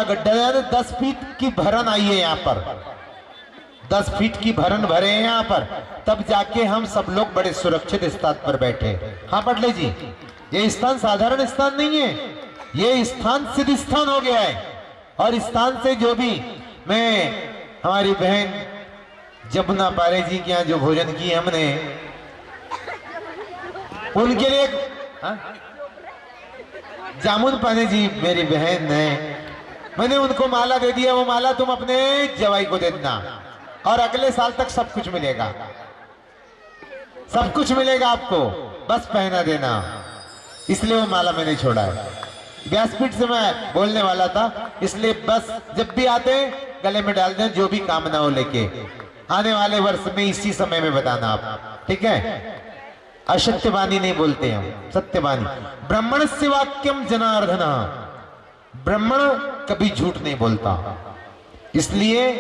गड्ढा है, 10 फीट की भरन आई है यहाँ पर, 10 फीट की भरन भरे हैं यहाँ पर, तब जाके हम सब लोग बड़े सुरक्षित स्थान पर बैठे। हाँ पटले जी, ये स्थान साधारण स्थान नहीं है, ये स्थान सिद्ध स्थान हो गया है। और स्थान से जो भी, मैं हमारी बहन जमुना पारे जी के यहाँ जो भोजन किए हमने, उनके लिए जामुन पाने जी मेरी बहन है, मैंने उनको माला दे दिया। वो माला तुम अपने जवाई को दे देना और अगले साल तक सब कुछ मिलेगा, सब कुछ मिलेगा आपको, बस पहना देना। इसलिए वो माला मैंने छोड़ा है। व्यासपीठ से मैं बोलने वाला था, इसलिए बस जब भी आते गले में डाल दें, जो भी कामना हो लेके आने वाले वर्ष में इसी समय में बताना आप, ठीक है। असत्यवाणी नहीं बोलते हम, सत्यवाणी। ब्राह्मण से वाक्यम जनार्दन, ब्राह्मण कभी झूठ नहीं बोलता, इसलिए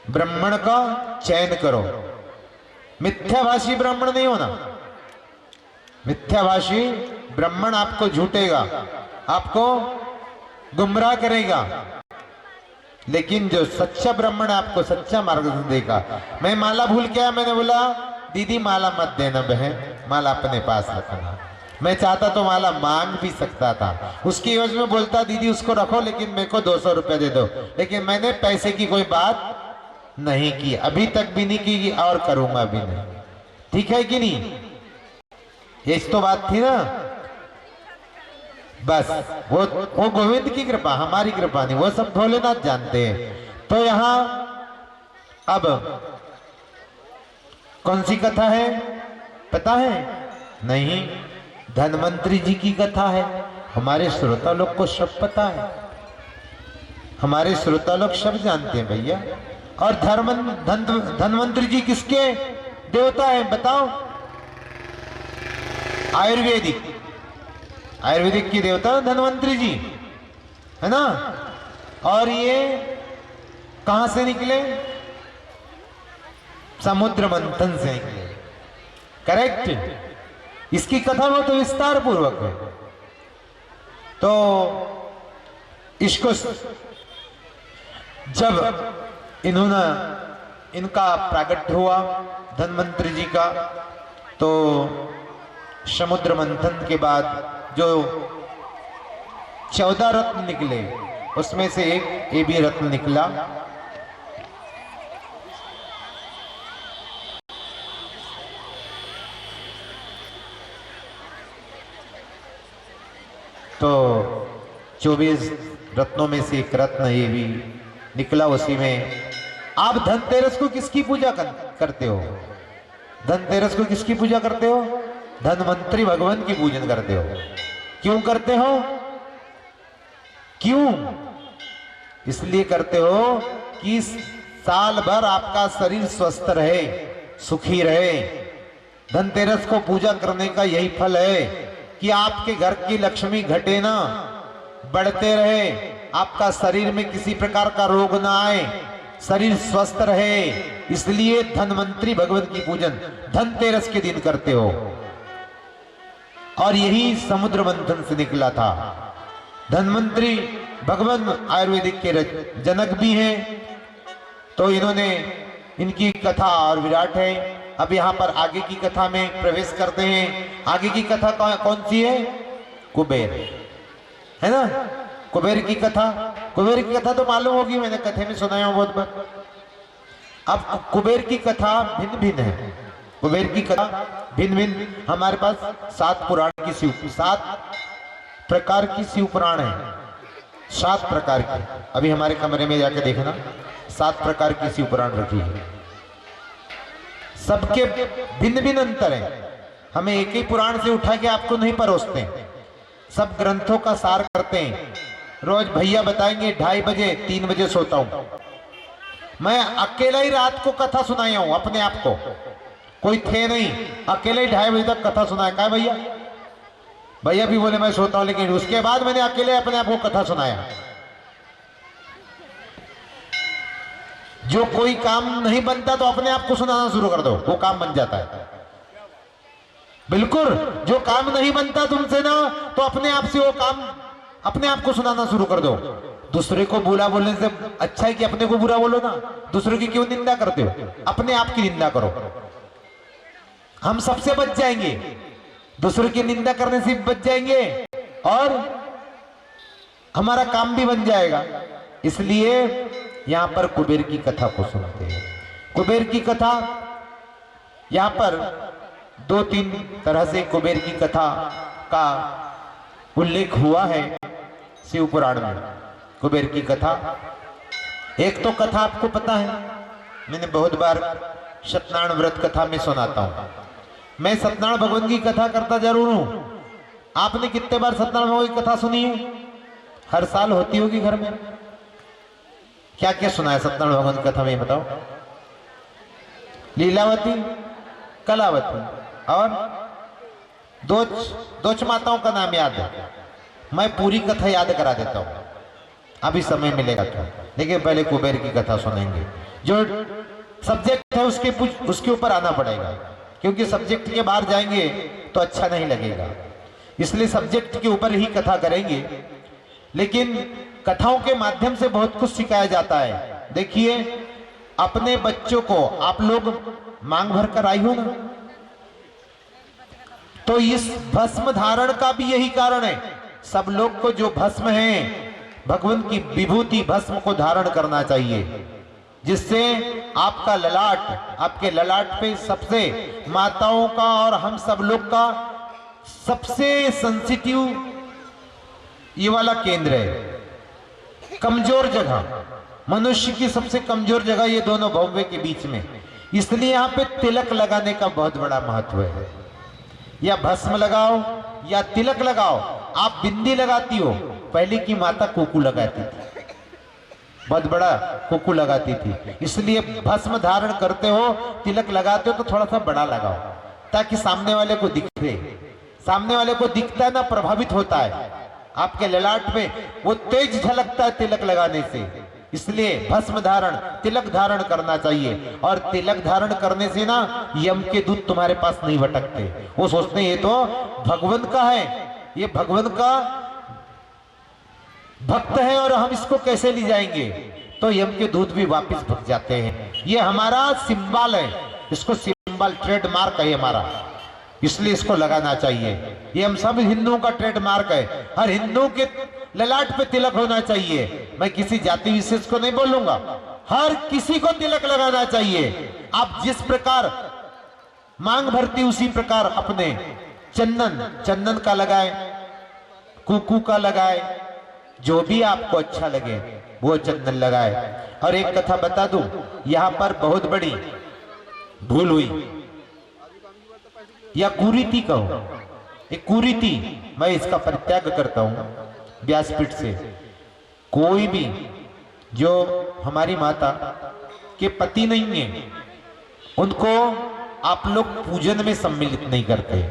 ब्राह्मण का चयन करो। मिथ्याभाषी ब्राह्मण नहीं होना। मिथ्याभाषी ब्राह्मण आपको झूठेगा, आपको गुमराह करेगा, लेकिन जो सच्चा ब्राह्मण आपको सच्चा मार्गदर्शन देगा। मैं माला भूल के आया, मैंने बोला दीदी माला मत देना बहन, माला अपने पास रखना। मैं चाहता तो माला मांग भी सकता था, उसकी एवज में बोलता दीदी उसको रखो लेकिन मेरे को 200 रुपए दे दो, लेकिन मैंने पैसे की कोई बात नहीं की, अभी तक भी नहीं की और करूंगा भी नहीं। ठीक है कि नहीं? ये तो बात थी ना। बस वो गोविंद की कृपा, हमारी कृपा नहीं, वो सब भोलेनाथ जानते हैं। तो यहां अब कौन सी कथा है पता है? नहीं, धन्वंतरी जी की कथा है। हमारे श्रोता लोग को सब पता है, हमारे श्रोता लोग सब जानते हैं भैया। और धन्वंतरी जी किसके देवता है बताओ? आयुर्वेदिक, आयुर्वेदिक की देवता धन्वंतरी जी है ना। और ये कहां से निकले? समुद्र मंथन से निकले, करेक्ट। इसकी कथा बहुत तो विस्तार पूर्वक है। तो इसको जब इनका प्रागट्य हुआ धन्वंतरी जी का, तो समुद्र मंथन के बाद जो 14 रत्न निकले, उसमें से एक ये भी रत्न निकला। तो 24 रत्नों में से एक रत्न ये भी निकला। उसी में आप धनतेरस को किसकी पूजा करते हो? धनतेरस को किसकी पूजा करते हो? धन्वंतरी भगवान की पूजन करते हो। क्यों करते हो? क्यों? इसलिए करते हो कि साल भर आपका शरीर स्वस्थ रहे, सुखी रहे। धनतेरस को पूजा करने का यही फल है कि आपके घर की लक्ष्मी घटे ना, बढ़ते रहे, आपका शरीर में किसी प्रकार का रोग ना आए, शरीर स्वस्थ रहे। इसलिए धन्वंतरी भगवान की पूजन धनतेरस के दिन करते हो। और यही समुद्र मंथन से निकला था। धन्वंतरी भगवान आयुर्वेदिक के जनक भी हैं, तो इन्होंने, इनकी कथा और विराट है। अब यहाँ पर आगे की कथा में प्रवेश करते हैं। आगे की कथा कौन सी है? कुबेर, है ना। कुबेर की कथा, कुबेर की कथा तो मालूम होगी, मैंने कथे में सुनाया हूं बहुत बार। अब कुबेर की कथा भिन्न भिन्न है। कुबेर की कथा भिन्न भिन्न, हमारे पास 7 पुराण की 7 प्रकार की शिव पुराण है, 7 प्रकार की। अभी हमारे कमरे में जाके देखना, 7 प्रकार की शिव पुराण रखी है। सबके भिन्न भिन्न अंतर है। हमें एक ही पुराण से उठा के आपको नहीं परोसते, सब ग्रंथों का सार करते हैं। रोज भैया बताएंगे 2:30 बजे 3 बजे सोता हूं। मैं अकेला ही रात को कथा सुनाया हूं अपने आप को, कोई थे नहीं, अकेले ही 2:30 बजे तक कथा सुनाया। क्या भैया? भैया भी बोले मैं सोता हूं, लेकिन उसके बाद मैंने अकेले अपने आप को कथा सुनाया। जो कोई काम नहीं बनता तो अपने आप को सुनाना शुरू कर दो, वो काम बन जाता है। बिल्कुल, जो काम नहीं बनता तुमसे ना, तो अपने आप से वो काम, अपने आप को सुनाना शुरू कर दो। दूसरे को बुरा बोलने से अच्छा है कि अपने को बुरा बोलो ना। दूसरे की क्यों निंदा करते हो? अपने आप की निंदा करो, हम सबसे बच जाएंगे। दूसरे की निंदा करने से बच जाएंगे और हमारा काम भी बन जाएगा। इसलिए यहां पर कुबेर की कथा को सुनते हैं। कुबेर की कथा यहां पर 2-3 तरह से कुबेर की कथा का उल्लेख हुआ है शिव पुराण में। कुबेर की कथा, एक तो कथा आपको पता है, मैंने बहुत बार सत्यनारायण व्रत कथा में सुनाता हूं। मैं सत्यनारायण भगवान की कथा करता जरूर हूं। आपने कितने बार सत्यनारायण भगवान की कथा सुनी है? हर साल होती होगी घर में। क्या क्या सुना है सत्यनारायण भगवान की कथा में बताओ? लीलावती, कलावती और दो माताओं का नाम याद है। मैं पूरी कथा याद करा देता हूं, अभी समय मिलेगा तो, लेकिन पहले कुबेर की कथा सुनेंगे। जो सब्जेक्ट है उसके ऊपर आना पड़ेगा, क्योंकि सब्जेक्ट के बाहर जाएंगे तो अच्छा नहीं लगेगा। इसलिए सब्जेक्ट के ऊपर ही कथा करेंगे। लेकिन कथाओं के माध्यम से बहुत कुछ सिखाया जाता है। देखिए, अपने बच्चों को आप लोग मांग भर कर आई हो ना, तो इस भस्म धारण का भी यही कारण है। सब लोग को जो भस्म है, भगवान की विभूति भस्म को धारण करना चाहिए, जिससे आपका ललाट, आपके ललाट पे सबसे माताओं का और हम सब लोग का सबसे सेंसिटिव ये वाला केंद्र है, कमजोर जगह, मनुष्य की सबसे कमजोर जगह ये दोनों भव्य के बीच में। इसलिए यहाँ पे तिलक लगाने का बहुत बड़ा महत्व है। या भस्म लगाओ या तिलक लगाओ। आप बिंदी लगाती हो, पहले की माता कुकू लगाती थी, बहुत बड़ा कुकू लगाती थी। इसलिए भस्म धारण करते हो, तिलक लगाते हो तो थोड़ा सा बड़ा लगाओ, ताकि सामने वाले को दिखे। सामने वाले को दिखता है ना, प्रभावित होता है, आपके ललाट पे वो तेज झलकता है तिलक लगाने से। इसलिए भस्म धारण, तिलक धारण करना चाहिए। और तिलक धारण करने से ना यम के दूत तुम्हारे पास नहीं भटकते। वो सोचते ये तो भगवान का है, ये भगवान का भक्त है और हम इसको कैसे ले जाएंगे, तो यम के दूत भी वापस भग जाते हैं। ये हमारा सिंबल है, इसको सिंबल ट्रेडमार्क है हमारा, इसलिए इसको लगाना चाहिए। ये हम सब हिंदुओं का ट्रेडमार्क है। हर हिंदू के ललाट पे तिलक होना चाहिए। मैं किसी जाति विशेष को नहीं बोलूंगा, हर किसी को तिलक लगाना चाहिए। आप जिस प्रकार मांग भरती उसी प्रकार अपने चंदन का लगाए, कुकू का लगाए, जो भी आपको अच्छा लगे वो चंदन लगाए। और एक कथा बता दूं, यहां पर बहुत बड़ी भूल हुई या कुरीति कहो, एक कुरीति, मैं इसका परित्याग करता हूं व्यासपीठ से। कोई भी जो हमारी माता के पति नहीं है, उनको आप लोग पूजन में सम्मिलित नहीं करते।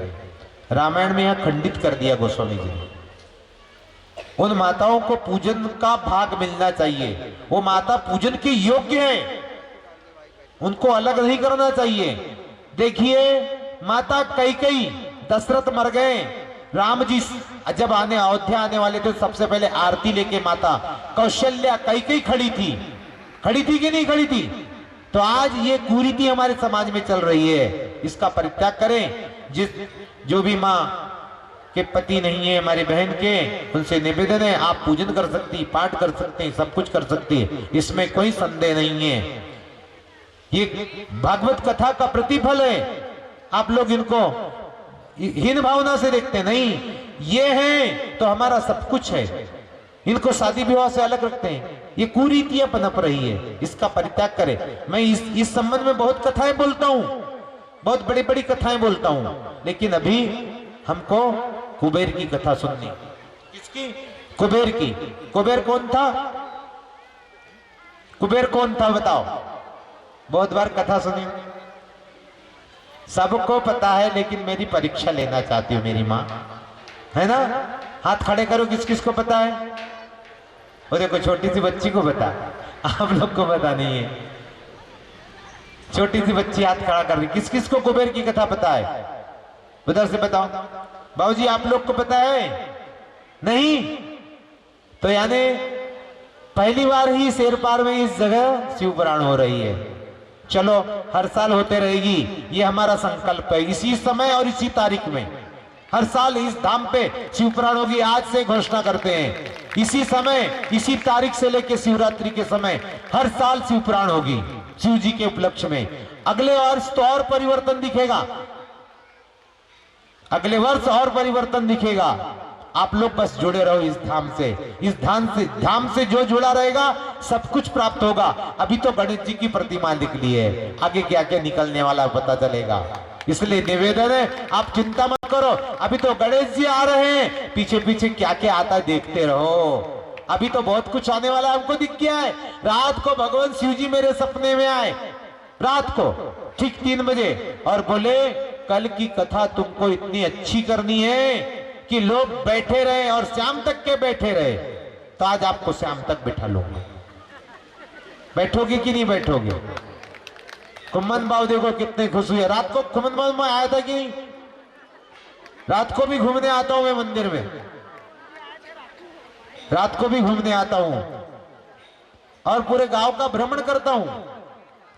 रामायण में यह खंडित कर दिया गोस्वामी जी ने। उन माताओं को पूजन का भाग मिलना चाहिए। वो माता पूजन के योग्य है, उनको अलग नहीं करना चाहिए। देखिए, माता कैकेयी, दशरथ मर गए, राम जी जब अयोध्या आने वाले थे, सबसे पहले आरती लेके माता कौशल्या कैकेयी खड़ी थी कि नहीं खड़ी थी? तो आज ये कुरीति हमारे समाज में चल रही है, इसका परित्याग करें। जो भी माँ के पति नहीं है हमारी बहन के, उनसे निवेदन है, आप पूजन कर सकती, पाठ कर सकते हैं, सब कुछ कर सकती है, इसमें कोई संदेह नहीं है। ये भागवत कथा का प्रतिफल है। आप लोग इनको हीन भावना से देखते नहीं, ये है तो हमारा सब कुछ है, इनको शादी विवाह से अलग रखते हैं। ये कुरीतियां पनप रही है, इसका परित्याग करें। मैं इस संबंध में बहुत कथाएं बोलता हूं, बहुत बड़ी बड़ी कथाएं बोलता हूं, लेकिन अभी हमको कुबेर की कथा सुननी। किसकी? कुबेर की। कुबेर कौन था? कुबेर कौन था बताओ? बहुत बार कथा सुनी, सबको पता है, लेकिन मेरी परीक्षा लेना चाहती हूँ मेरी माँ, है ना? हाथ खड़े करो, किस किस को पता है? वो देखो, छोटी सी बच्ची को पता, आप लोग को पता नहीं है। छोटी सी बच्ची हाथ खड़ा कर रही। किस किस को कुबेर की कथा पता है? उधर से बताओ। बाबूजी, आप लोग को पता है? नहीं? तो यानी पहली बार ही शेरपार में इस जगह शिव पुराण हो रही है। चलो हर साल होते रहेगी, ये हमारा संकल्प है। इसी समय और इसी तारीख में हर साल इस धाम पे शिव पुराण होगी। आज से घोषणा करते हैं, इसी समय इसी तारीख से लेकर शिवरात्रि के समय हर साल शिव पुराण होगी शिव जी के उपलक्ष्य में। अगले वर्ष तो और परिवर्तन दिखेगा, अगले वर्ष और परिवर्तन दिखेगा। आप लोग बस जुड़े रहो इस धाम से। इस धाम से जो जुड़ा रहेगा सब कुछ प्राप्त होगा। अभी तो गणेश जी की प्रतिमा निकली है, आगे क्या क्या निकलने वाला पता चलेगा। इसलिए निवेदन है, आप चिंता मत करो। अभी तो गणेश जी आ रहे हैं, पीछे पीछे क्या क्या आता है देखते रहो। अभी तो बहुत कुछ आने वाला हमको दिख गया है। रात को भगवान शिव जी मेरे सपने में आए, रात को ठीक 3 बजे, और बोले कल की कथा तुमको इतनी अच्छी करनी है कि लोग बैठे रहे और शाम तक के बैठे रहे, तो आज आपको शाम तक बिठा लूंगा। बैठोगे कि नहीं बैठोगे? कुम्मन बाबू देखो कितने खुश हुए। रात को कुम्मन बाबू में आया था कि नहीं? रात को भी घूमने आता हूं मैं मंदिर में, रात को भी घूमने आता हूं और पूरे गांव का भ्रमण करता हूं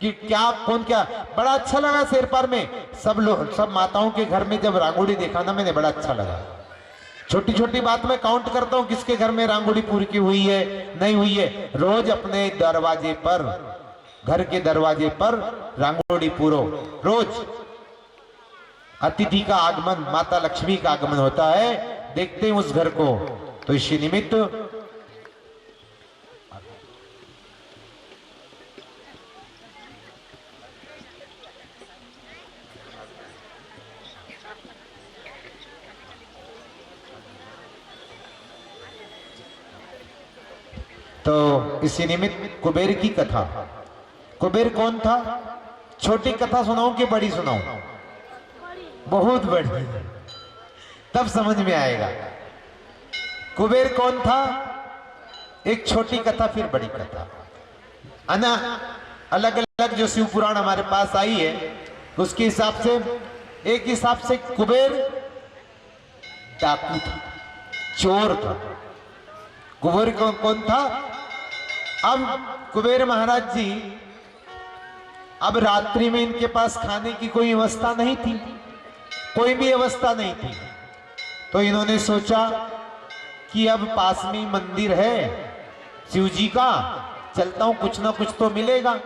कि क्या कौन क्या। बड़ा अच्छा लगा शेरपार में सब लोग, सब माताओं के घर में जब रांगोली देखा ना मैंने, बड़ा अच्छा लगा। छोटी छोटी बात में काउंट करता हूं किसके घर में रांगोली पूरी की हुई है नहीं हुई है। रोज अपने दरवाजे पर, घर के दरवाजे पर रांगोली पूरो। रोज अतिथि का आगमन, माता लक्ष्मी का आगमन होता है, देखते हैं उस घर को। तो इसी निमित्त इसी निमित्त कुबेर की कथा। कुबेर कौन था? छोटी कथा सुनाऊं कि बड़ी सुनाऊं? बहुत बड़ी, तब समझ में आएगा। कुबेर कौन था? एक छोटी कथा फिर बड़ी कथा, अना अलग अलग जो शिव पुराण हमारे पास आई है उसके हिसाब से, एक हिसाब से कुबेर डाकू था, चोर था। कुबेर कौन था? अब कुबेर महाराज जी, अब रात्रि में इनके पास खाने की कोई व्यवस्था नहीं थी, कोई भी व्यवस्था नहीं थी। तो इन्होंने सोचा कि अब पास में मंदिर है शिव जी का, चलता हूं कुछ ना कुछ तो मिलेगा।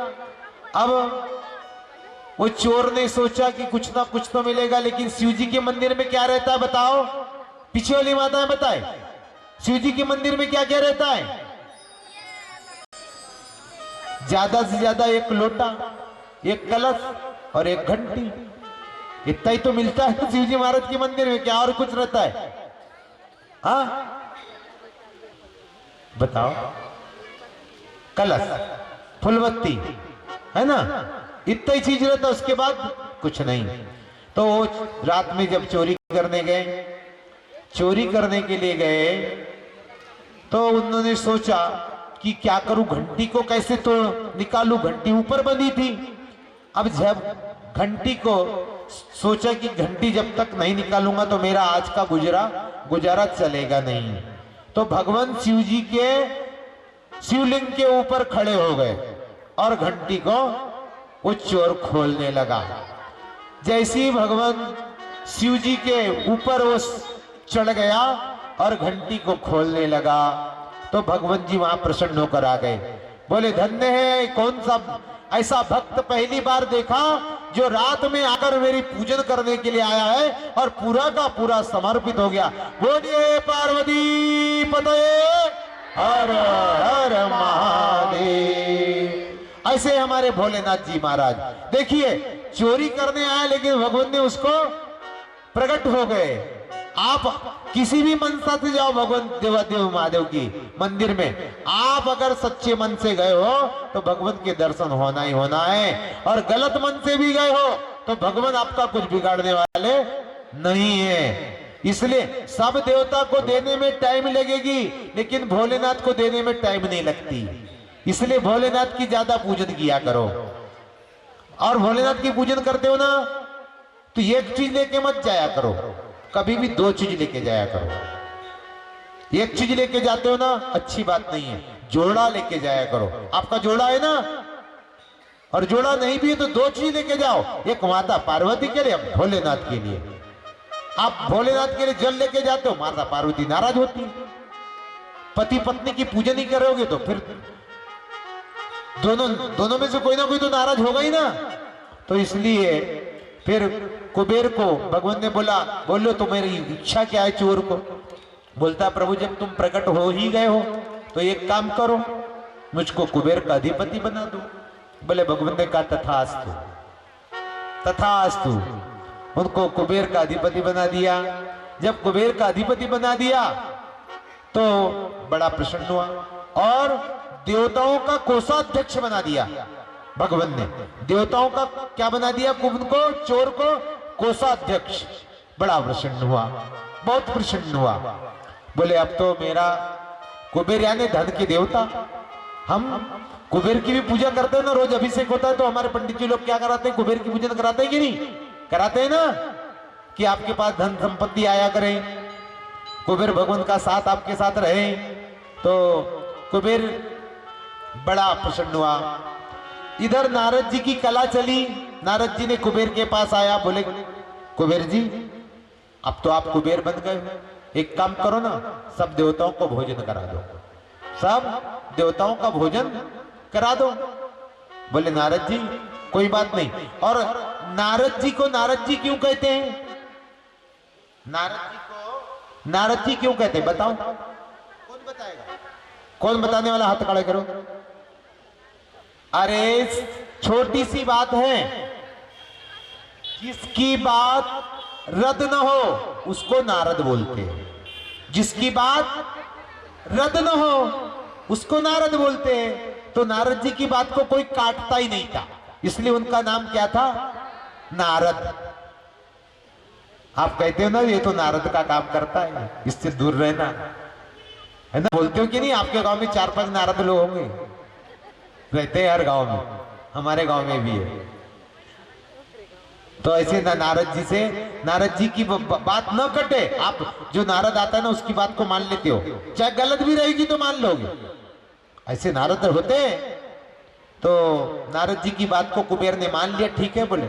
अब वो चोर ने सोचा कि कुछ ना कुछ तो मिलेगा, लेकिन शिव जी के मंदिर में क्या रहता है बताओ? पीछे वाली माताएं बताए, शिव जी के मंदिर में क्या क्या रहता है? ज्यादा से ज्यादा एक लोटा, एक कलश और एक घंटी, इतना ही तो मिलता है शिव जी महाराज के मंदिर में। क्या और कुछ रहता है? हाँ बताओ। कलश, फुलबत्ती, है ना, इतना ही चीज रहता, उसके बाद कुछ नहीं। तो रात में जब चोरी करने गए, चोरी करने के लिए गए, तो उन्होंने सोचा कि क्या करूं, घंटी को कैसे तो निकालूं, घंटी ऊपर बंधी थी। अब जब घंटी को सोचा कि घंटी जब तक नहीं निकालूंगा तो मेरा आज का गुजारा चलेगा नहीं। तो भगवान शिव जी के शिवलिंग के ऊपर खड़े हो गए और घंटी को वो चोर खोलने लगा। जैसे ही भगवान शिव जी के ऊपर वो चढ़ गया और घंटी को खोलने लगा, तो भगवान जी वहां प्रसन्न होकर आ गए। बोले धन्य है, कौन सा ऐसा भक्त पहली बार देखा जो रात में आकर मेरी पूजन करने के लिए आया है और पूरा का पूरा समर्पित हो गया। बोलिए पार्वती पते हर हर महादेव। ऐसे हमारे भोलेनाथ जी महाराज, देखिए चोरी करने आए लेकिन भगवान ने उसको प्रकट हो गए। आप किसी भी मनसा से जाओ भगवान देवादेव महादेव की मंदिर में, आप अगर सच्चे मन से गए हो तो भगवान के दर्शन होना ही होना है, और गलत मन से भी गए हो तो भगवान आपका कुछ बिगाड़ने वाले नहीं है। इसलिए सब देवता को देने में टाइम लगेगी, लेकिन भोलेनाथ को देने में टाइम नहीं लगती। इसलिए भोलेनाथ की ज्यादा पूजन किया करो, और भोलेनाथ की पूजन करते हो ना तो एक चीज लेके मत जाया करो, कभी भी 2 चीज लेके जाया करो। एक चीज लेके जाते हो ना अच्छी बात नहीं है, जोड़ा लेके जाया करो। आपका जोड़ा है ना, और जोड़ा नहीं भी है तो 2 चीज लेके जाओ, एक माता पार्वती के लिए, भोलेनाथ के लिए। आप भोलेनाथ के लिए जल लेके जाते हो, माता पार्वती नाराज होती है। पति पत्नी की पूजा नहीं करोगे तो फिर दोनों में से कोई ना कोई तो नाराज होगा ही ना। तो इसलिए फिर कुबेर को भगवान ने बोला, बोलो तो मेरी इच्छा क्या है चोर को। बोलता प्रभु जब तुम प्रकट हो ही गए हो तो एक काम करो, मुझको कुबेर का अधिपति बना दो। बोले भगवान ने कहा तथास्तु, तथास्तु। उनको कुबेर का अधिपति बना दिया। जब कुबेर का अधिपति बना दिया तो बड़ा प्रसन्न हुआ और देवताओं का कोषाध्यक्ष बना दिया भगवान ने। देवताओं का क्या बना दिया, उनको चोर को कोषाध्यक्ष। बड़ा प्रसन्न हुआ, बहुत प्रसन्न हुआ। बोले अब तो मेरा कुबेर यानी धन के देवता, हम कुबेर की भी पूजा करते हैं ना, रोज अभिषेक होता है तो हमारे पंडित जी लोग क्या कराते हैं, कुबेर की पूजन कराते हैं कि नहीं कराते हैं ना, कि आपके पास धन संपत्ति आया करे, कुबेर भगवान का साथ आपके साथ रहे। तो कुबेर बड़ा प्रसन्न हुआ। इधर नारद जी की कला चली। नारद जी ने कुबेर के पास आया, बोले कुबेर जी अब तो आप कुबेर बन गए, एक काम करो ना, सब देवताओं को भोजन करा दो, सब देवताओं का भोजन करा दो। बोले नारद जी कोई बात नहीं। और नारद जी को नारद जी क्यों कहते हैं, नारद जी को नारद जी क्यों कहते हैं बताओ, कौन बताएगा, कौन बताने वाला, हाथ खड़ा करो। अरे छोटी सी बात है, जिसकी बात रद्द न हो उसको नारद बोलते हैं, जिसकी बात रद्द न हो उसको नारद बोलते हैं। तो नारद जी की बात को कोई काटता ही नहीं था, इसलिए उनका नाम क्या था, नारद। आप कहते हो ना ये तो नारद का काम करता है, इससे दूर रहना है ना, बोलते हो कि नहीं। आपके गांव में 4-5 नारद लोग होंगे, रहते हैं हर गांव में, हमारे गांव में भी है। तो ऐसे ना नारद जी से, नारद जी की बात न कटे, आप जो नारद आता है ना उसकी बात को मान लेते हो, चाहे गलत भी रहेगी तो मान लोगे, ऐसे नारद होते। तो नारद जी की बात को कुबेर ने मान लिया, ठीक है बोले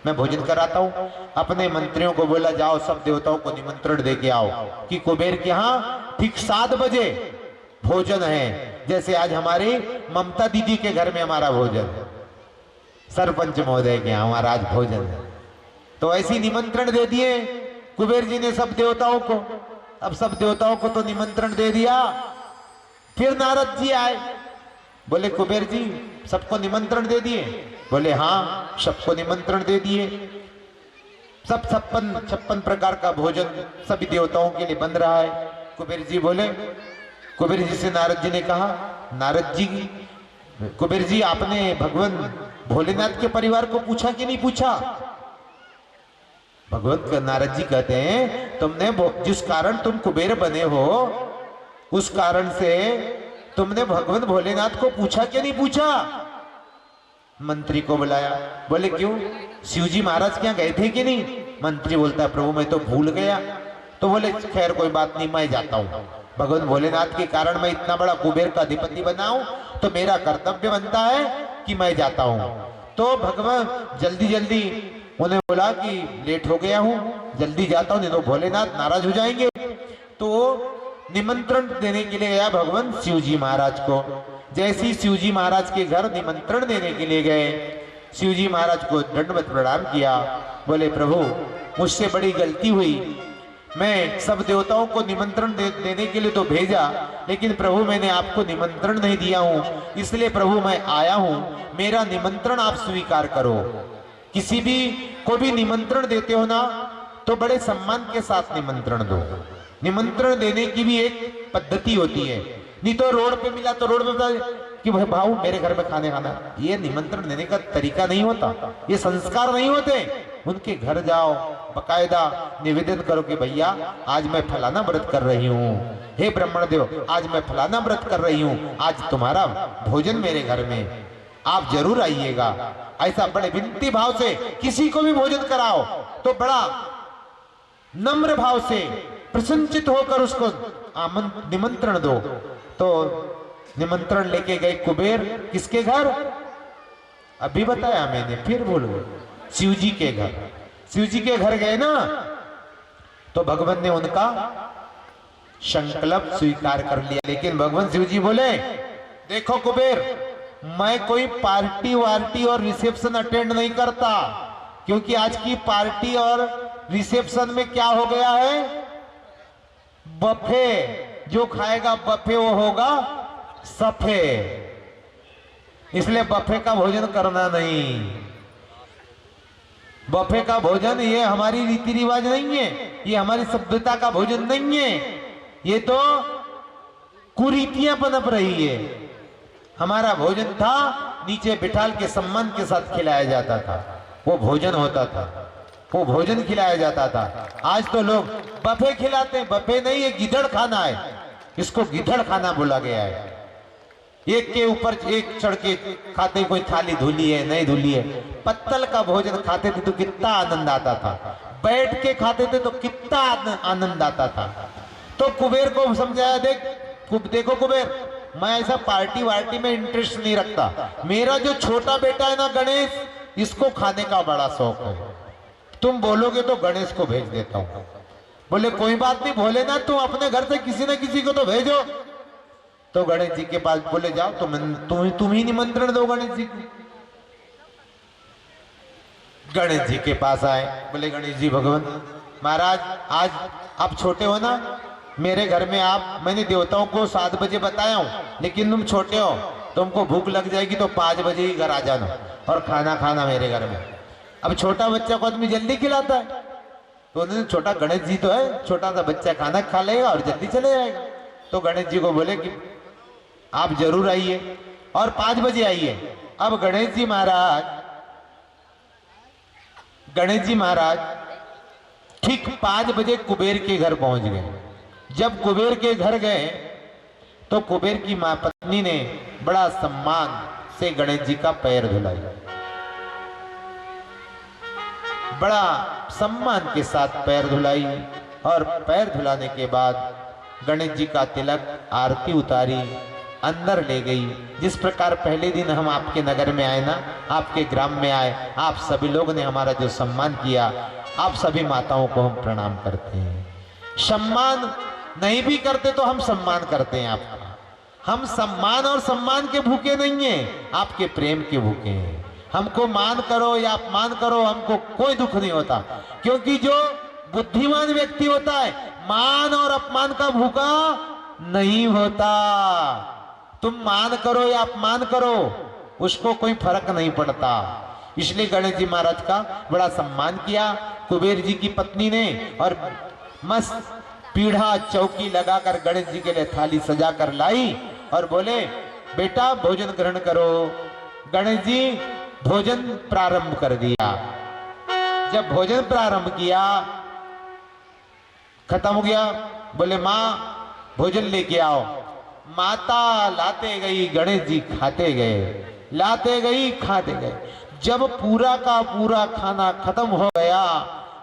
मैं भोजन कराता हूं। अपने मंत्रियों को बोला जाओ सब देवताओं को निमंत्रण दे के आओ कि कुबेर के यहाँ ठीक 7 बजे भोजन है, जैसे आज हमारी ममता दीदी के घर में हमारा भोजन है, सरपंच महोदय के यहाँ हमारा आज भोजन है। तो ऐसी निमंत्रण दे दिए कुबेर जी ने सब देवताओं को। अब सब देवताओं को तो निमंत्रण दे दिया। फिर नारद जी आए, बोले कुबेर जी सबको निमंत्रण दे दिए, बोले हाँ सबको निमंत्रण दे दिए। सब 56 प्रकार का भोजन सभी देवताओं के लिए बन रहा है। कुबेर जी बोले, कुबेर जी से नारद जी ने कहा, नारद जी कुबेर जी आपने भगवान भोलेनाथ के परिवार को पूछा कि नहीं पूछा। भगवान नारद जी कहते हैं तुमने जिस कारण तुम कुबेर बने हो उस कारण से तुमने भगवान भोलेनाथ को पूछा कि नहीं पूछा। मंत्री को बुलाया, बोले क्यों शिवजी महाराज क्या गए थे कि नहीं। मंत्री बोलता है प्रभु मैं तो भूल गया। तो बोले खैर कोई बात नहीं मैं जाता हूँ, भगवान भोलेनाथ के कारण मैं इतना बड़ा कुबेर का अधिपति बना हूं तो मेरा कर्तव्य बनता है कि मैं जाता हूं। तो भगवान जल्दी जल्दी उन्हें बोला कि लेट हो गया हूं, जल्दी जाता हूं नहीं तो भोलेनाथ नाराज हो जाएंगे। तो निमंत्रण देने के लिए गया भगवान शिवजी महाराज को। जैसे ही शिवजी महाराज के घर निमंत्रण देने के लिए गए, शिवजी महाराज को दंडवत प्रणाम किया, बोले प्रभु मुझसे बड़ी गलती हुई, मैं सब देवताओं को निमंत्रण देने के लिए तो भेजा लेकिन प्रभु मैंने आपको निमंत्रण नहीं दिया हूं, इसलिए प्रभु मैं आया हूं, मेरा निमंत्रण आप स्वीकार करो। किसी भी को भी निमंत्रण देते हो ना तो बड़े सम्मान के साथ निमंत्रण दो। निमंत्रण देने की भी एक पद्धति होती है, नहीं तो रोड पे मिला तो रोड पे बता कि भाई भाऊ मेरे घर में खाने खाना, ये निमंत्रण देने का तरीका नहीं होता, ये संस्कार नहीं होते। उनके घर जाओ, बकायदा निवेदन करो कि भैया आज मैं फलाना व्रत कर रही हूँ, हे ब्राह्मण देव आज मैं फलाना व्रत कर रही हूँ, आज तुम्हारा भोजन मेरे घर में, आप जरूर आइएगा। ऐसा बड़े विनती भाव से किसी को भी भोजन कराओ तो बड़ा नम्र भाव से प्रसन्नचित होकर उसको निमंत्रण दो। तो निमंत्रण लेके गए कुबेर, किसके घर? अभी बताया मैंने, फिर बोल गए, शिव जी के घर। शिव जी के घर गए ना, तो भगवान ने उनका संकल्प स्वीकार कर लिया। लेकिन भगवान शिव जी बोले, देखो कुबेर, मैं कोई पार्टी वार्टी और रिसेप्शन अटेंड नहीं करता, क्योंकि आज की पार्टी और रिसेप्शन में क्या हो गया है? बफे। जो खाएगा बफे वो होगा सफे। इसलिए बफे का भोजन करना नहीं। बफे का भोजन ये हमारी रीति रिवाज नहीं है, ये हमारी सभ्यता का भोजन नहीं है, ये तो कुरीतियां पनप रही है। हमारा भोजन था नीचे बिठाल के सम्मान के साथ खिलाया जाता था, वो भोजन होता था, वो भोजन खिलाया जाता था। आज तो लोग बफे खिलाते हैं। बफे नहीं, ये गिधड़ खाना है, इसको गिधड़ खाना बोला गया है। एक के ऊपर एक चढ़ के खाते, कोई थाली धुली है नहीं धुली है। पत्तल का भोजन खाते थे तो कितना आनंद आता था, बैठ के खाते थे तो कितना आनंद आता था। तो कुबेर को समझाया, देखो कुबेर, मैं ऐसा पार्टी वार्टी में इंटरेस्ट नहीं रखता। मेरा जो छोटा बेटा है ना गणेश, इसको खाने का बड़ा शौक है। तुम बोलोगे तो गणेश को भेज देता हूं। बोले कोई बात नहीं भोलेनाथ, तुम अपने घर से किसी न किसी को तो भेजो। तो गणेश जी के पास बोले, जाओ तुम ही निमंत्रण दो गणेश जी को। गणेश जी के पास आए, बोले गणेश जी, भगवान महाराज, आज आप छोटे हो ना, मेरे घर में आप, मैंने देवताओं को 7 बजे बताया हूं, लेकिन तुम छोटे हो, तुमको भूख लग जाएगी तो 5 बजे ही घर आ जाना और खाना खाना मेरे घर में। अब छोटा बच्चा को आदमी जल्दी खिलाता है, तो उन्होंने, छोटा गणेश जी तो है, छोटा सा बच्चा खाना खा लेगा और जल्दी चले जाएगा। तो गणेश जी को बोले कि आप जरूर आइए और 5 बजे आइए। अब गणेश जी महाराज ठीक 5 बजे कुबेर के घर पहुंच गए। जब कुबेर के घर गए तो कुबेर की मां पत्नी ने बड़ा सम्मान से गणेश जी का पैर धुलाई, बड़ा सम्मान के साथ पैर धुलाई। और पैर धुलाने के बाद गणेश जी का तिलक, आरती उतारी, अंदर ले गई। जिस प्रकार पहले दिन हम आपके नगर में आए ना, आपके ग्राम में आए, आप सभी लोग ने हमारा जो सम्मान किया, आप सभी माताओं को हम प्रणाम करते हैं। सम्मान नहीं भी करते तो हम सम्मान करते हैं आपका। हम सम्मान और सम्मान के भूखे नहीं हैं, आपके प्रेम के भूखे हैं। हमको मान करो या अपमान करो, हमको कोई दुख नहीं होता, क्योंकि जो बुद्धिमान व्यक्ति होता है मान और अपमान का भूखा नहीं होता। तुम मान करो या अपमान करो, उसको कोई फर्क नहीं पड़ता। इसलिए गणेश जी महाराज का बड़ा सम्मान किया कुबेर जी की पत्नी ने, और मस्त पीढ़ा चौकी लगाकर गणेश जी के लिए थाली सजा कर लाई और बोले, बेटा भोजन ग्रहण करो। गणेश जी भोजन प्रारंभ कर दिया। जब भोजन प्रारंभ किया, खत्म हो गया, बोले माँ भोजन लेके आओ। माता लाते गई, गणेश जी खाते गए, लाते गई खाते गए। जब पूरा का पूरा खाना खत्म हो गया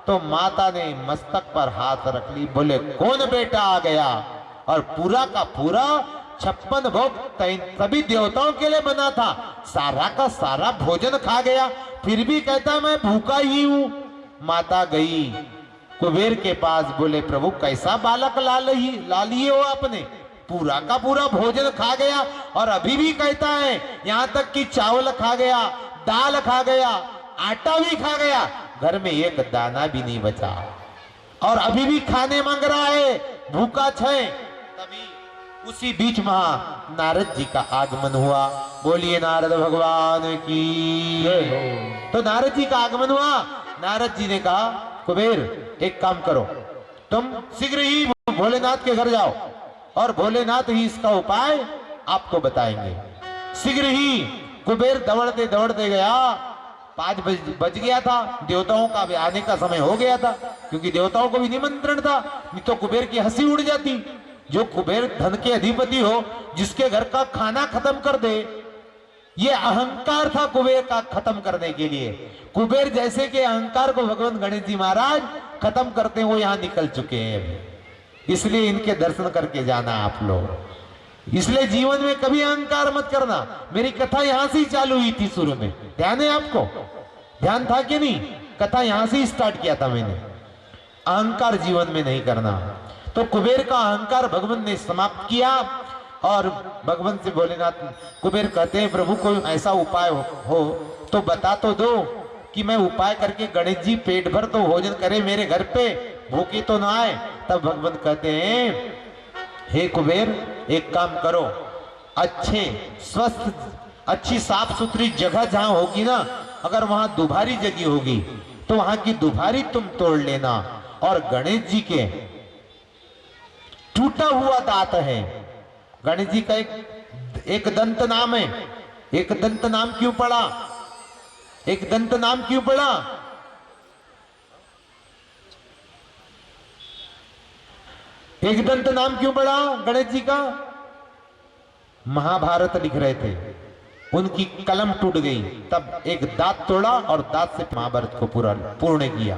तो माता ने मस्तक पर हाथ रख ली, बोले कौन बेटा आ गया? और पूरा का पूरा 56 भोग सभी देवताओं के लिए बना था, सारा का सारा भोजन खा गया, फिर भी कहता मैं भूखा ही हूं। माता गई कुबेर के पास, बोले प्रभु कैसा बालक ला लिए हो आपने, पूरा का पूरा भोजन खा गया और अभी भी कहता है, यहां तक कि चावल खा गया, दाल खा गया, आटा भी खा गया, घर में एक दाना भी नहीं बचा और अभी भी खाने मांग रहा है, भूखा है। तभी उसी बीच वहां नारद जी का आगमन हुआ। बोलिए नारद भगवान की। तो नारद जी का आगमन हुआ। नारद जी ने कहा कुबेर एक काम करो, तुम शीघ्र ही भोलेनाथ के घर जाओ और भोलेनाथ ही इसका उपाय आपको बताएंगे। शीघ्र ही कुबेर दौड़ते दौड़ते गया। 5 बज गया था, देवताओं का भी आने का समय हो गया था, क्योंकि देवताओं को भी निमंत्रण था, नहीं तो कुबेर की हंसी उड़ जाती। जो कुबेर धन के अधिपति हो, जिसके घर का खाना खत्म कर दे, ये अहंकार था कुबेर का खत्म करने के लिए। कुबेर जैसे के अहंकार को भगवान गणेश जी महाराज खत्म करते हैं, वो यहां निकल चुके हैं। इसलिए इनके दर्शन करके जाना आप लोग। इसलिए जीवन में कभी अहंकार मत करना। मेरी कथा यहां से ही चालू हुई थी शुरू में, ध्यान है आपको? ध्यान था कि नहीं? कथा यहां से ही स्टार्ट किया था मैंने। अहंकार जीवन में नहीं करना। तो कुबेर का अहंकार भगवान ने समाप्त किया और भगवान से भोलेनाथ, कुबेर कहते हैं प्रभु कोई ऐसा उपाय हो तो बता तो दो कि मैं उपाय करके गणेश जी पेट भर तो भोजन करे मेरे घर पे, भूखे तो ना आए। तब भगवान कहते हैं हे कुबेर एक काम करो, अच्छे स्वस्थ अच्छी साफ सुथरी जगह जहां होगी ना, अगर वहां दुभारी जगह होगी तो वहां की दुभारी तुम तोड़ लेना। और गणेश जी के टूटा हुआ दांत है, गणेश जी का एक दंत नाम है। एक दंत नाम क्यों पड़ा? एक दंत नाम क्यों पड़ा? एक दंत नाम क्यों पड़ा गणेश जी का? महाभारत लिख रहे थे, उनकी कलम टूट गई, तब एक दांत तोड़ा और दांत से महाभारत को पूर्ण किया।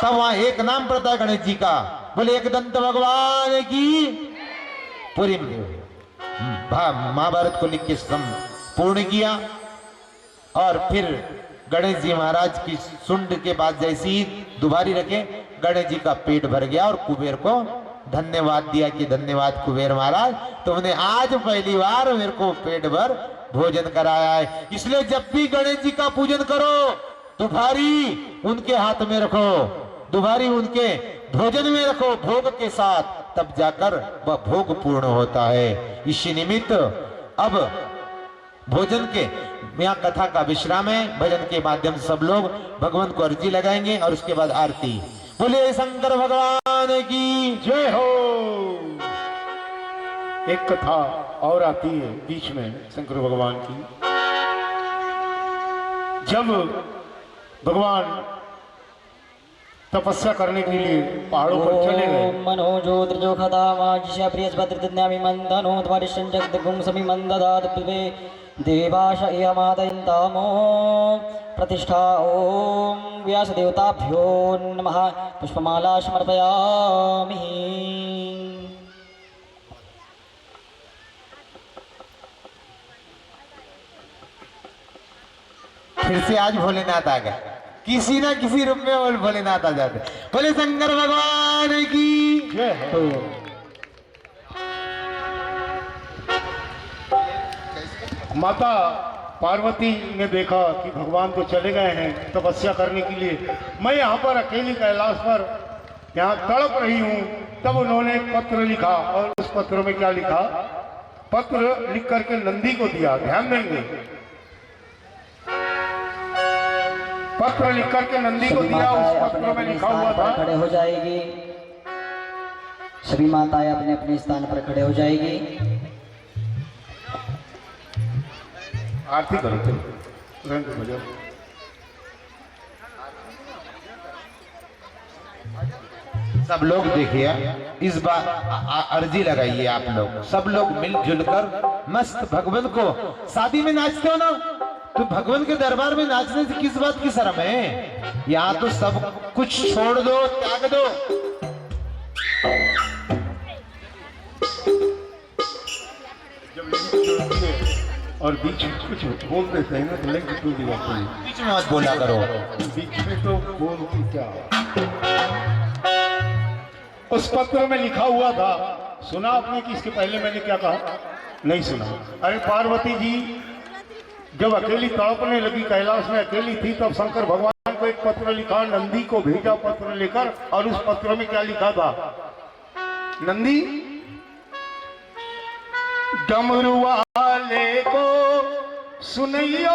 तब वहां एक नाम पड़ता है गणेश जी का, बोले एक दंत भगवान की। पूरी महाभारत को लिख के पूर्ण किया। और फिर गणेश जी महाराज की सुंड के बाद जैसी ही दुबारी रखे, गणेश जी का पेट भर गया और कुबेर को धन्यवाद दिया कि धन्यवाद कुबेर महाराज, तुमने आज पहली बार मेरे को पेट भर भोजन कराया है। इसलिए जब भी गणेश जी का पूजन करो, दुबारी उनके हाथ में रखो, दुबारी उनके भोजन में रखो भोग के साथ, तब जाकर वह भोग पूर्ण होता है। इसी निमित्त अब भोजन के यहाँ कथा का विश्राम है। भजन के माध्यम से सब लोग भगवान को अर्जी लगाएंगे और उसके बाद आरती। बोले शंकर भगवान की जय हो। एक कथा और आती है बीच में शंकर भगवान की। जब भगवान तपस्या करने के लिए पहाड़ों पर चले गए, मनोजोत्रजोखदामाजिषप्रियस्पतिर्दन्यामि मन्दनोद्वारिशञ्जगद्गुंसमि मन्ददात् पिबे देवाशयमादयन्तामो प्रतिष्ठा। ॐ व्यासदेवताभ्यो नमः। पुष्पमाला समर्पयामि। फिर से आज भोलेनाथ आ गए, किसी ना किसी रूप में और भोलेनाथ आ जाते। बोले शंकर भगवान की जय हो। माता पार्वती ने देखा कि भगवान तो चले गए हैं तपस्या करने के लिए, मैं यहाँ पर अकेली कैलाश पर यहाँ तड़प रही हूँ। तब उन्होंने एक पत्र लिखा, और उस पत्र में क्या लिखा? पत्र लिख करके नंदी को दिया। ध्यान देंगे, पत्र लिख करके नंदी को दिया। उस पत्र में लिखा हुआ था, खड़े हो जाएगी सभी माताएं अपने अपने स्थान पर खड़े हो जाएगी। आरती करो रंग बजाओ। सब लोग देखिए, इस बार अर्जी लगाइए आप लोग, सब लोग मिलजुल कर मस्त भगवान को, शादी में नाचते हो ना, तो भगवान के दरबार में नाचने से किस बात की शर्म है? यहाँ तो सब कुछ छोड़ दो, त्याग दो। और बीच में कुछ बोल देते हैं ना तो लिंक टूट जाती है। बीच में मत बोला करो, बीच में तो बोल क्या। उस पत्र में लिखा हुआ था, सुना आपने कि इसके पहले मैंने क्या कहा? नहीं सुना। अरे पार्वती जी जब अकेली तड़पने लगी, कैलाश में अकेली थी, तब शंकर भगवान को एक पत्र लिखा, नंदी को भेजा पत्र लेकर। और उस पत्र में क्या लिखा था? नंदी डमरू वाले को सुनियो